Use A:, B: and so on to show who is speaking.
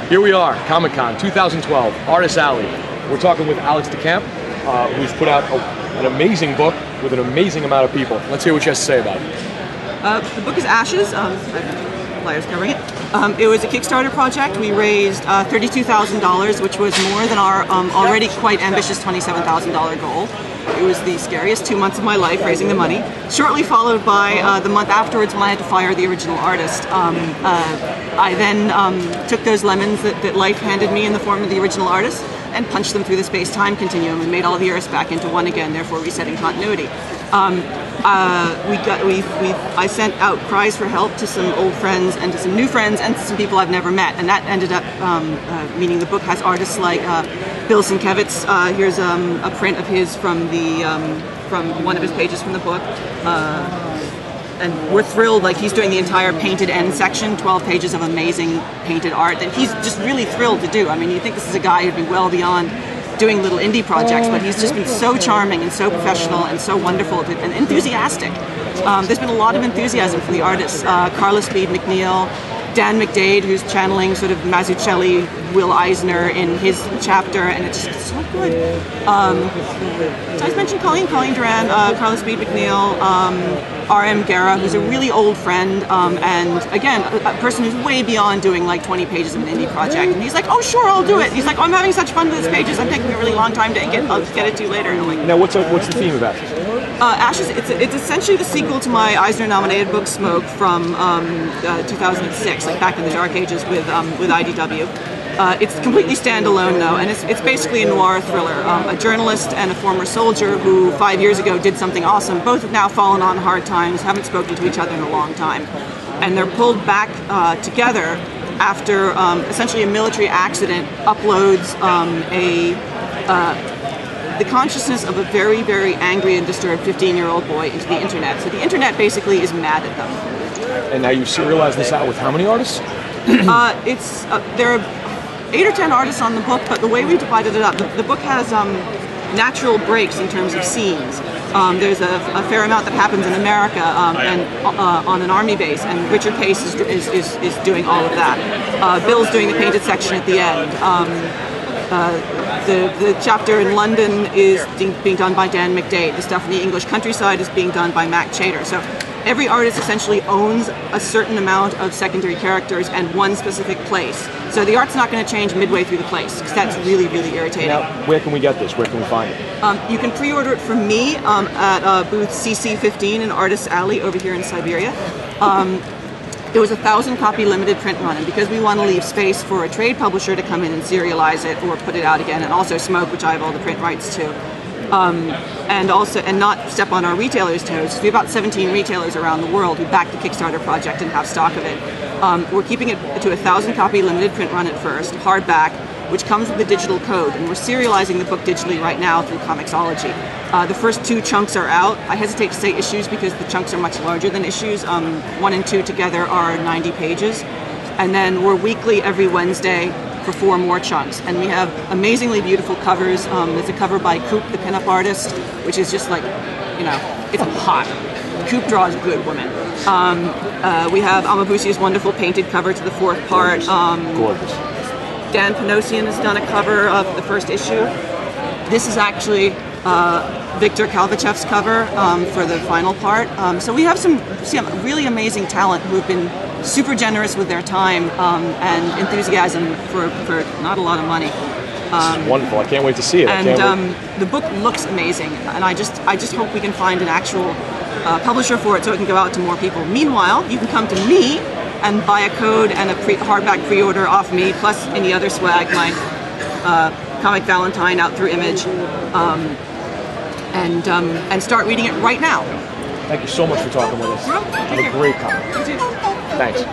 A: Here we are, Comic-Con 2012, Artist Alley. We're talking with Alex de Campi, who's put out an amazing book with an amazing amount of people. Let's hear what she has to say about it.
B: The book is Ashes. Flyers covering it. It was a Kickstarter project. We raised $32,000, which was more than our already quite ambitious $27,000 goal. It was the scariest 2 months of my life, raising the money. Shortly followed by the month afterwards when I had to fire the original artist. I then took those lemons that life handed me in the form of the original artist and punched them through the space-time continuum and made all the Earths back into one again, therefore resetting continuity. I sent out cries for help to some old friends and to some new friends and to some people I've never met, and that ended up meaning the book has artists like Bill Sienkiewicz. Here's a print of his from one of his pages from the book. And we're thrilled, like he's doing the entire painted end section, 12 pages of amazing painted art that he's just really thrilled to do. I mean, you think this is a guy who'd be well beyond doing little indie projects, but he's just been so charming and so professional and so wonderful and enthusiastic. There's been a lot of enthusiasm from the artists. Carla Speed McNeil, Dan McDade, who's channeling sort of Mazzucchelli, Will Eisner in his chapter, and it's just so good. So I mentioned Colleen Duran, Carla Speed McNeil, R.M. Guerra, who's a really old friend, and again, a person who's way beyond doing like 20 pages of an indie project. And he's like, oh sure, I'll do it. And he's like, oh, I'm having such fun with these pages, I'm taking a really long time to I'll get it to you later. And I'm like,
A: now what's the theme of Ashes?
B: Ashes, it's essentially the sequel to my Eisner-nominated book Smoke from 2006, like back in the dark ages with IDW. It's completely standalone though, and it's basically a noir thriller. A journalist and a former soldier who 5 years ago did something awesome. Both have now fallen on hard times, haven't spoken to each other in a long time. And they're pulled back together after essentially a military accident uploads the consciousness of a very, very angry and disturbed 15-year-old boy into the internet. So the internet basically is mad at them.
A: And now you've serialized this out with how many artists?
B: There are 8 or 10 artists on the book, but the way we divided it up, the book has natural breaks in terms of scenes. There's a fair amount that happens in America and on an army base, and Richard Pace is doing all of that. Bill's doing the painted section at the end. The chapter in London is being done by Dan McDade. The stuff in the English countryside is being done by Mac Chater. So every artist essentially owns a certain amount of secondary characters and one specific place. So the art's not going to change midway through the place, because that's really, really irritating.
A: Now, where can we get this? Where can we find it?
B: You can pre-order it from me at booth CC15 in Artist Alley over here in Siberia. It was a 1,000-copy limited print run, and because we want to leave space for a trade publisher to come in and serialize it or put it out again, and also Smoke, which I have all the print rights to, and not step on our retailers' toes. We have about 17 retailers around the world who back the Kickstarter project and have stock of it. We're keeping it to a 1,000-copy limited print run at first, hardback, which comes with a digital code, and we're serializing the book digitally right now through Comixology. The first 2 chunks are out. I hesitate to say issues because the chunks are much larger than issues. 1 and 2 together are 90 pages. And then we're weekly every Wednesday for 4 more chunks. And we have amazingly beautiful covers. There's a cover by Coop, the pinup artist, which is just like, you know, it's hot. Coop draws a good woman. We have Amabusi's wonderful painted cover to the 4th part.
A: Gorgeous.
B: Dan Panosian has done a cover of the first issue. This is actually Victor Kalvachev's cover for the final part. So we have some really amazing talent who have been super generous with their time and enthusiasm for not a lot of money.
A: It's wonderful. I can't wait to see it.
B: And the book looks amazing, and I just hope we can find an actual publisher for it so it can go out to more people. Meanwhile, you can come to me and buy a code and a hardback pre-order off me, plus any other swag, like Comic Valentine out through Image, and start reading it right now.
A: Thank you so much for talking with us. Have a great comic.
B: You too.
A: Thanks.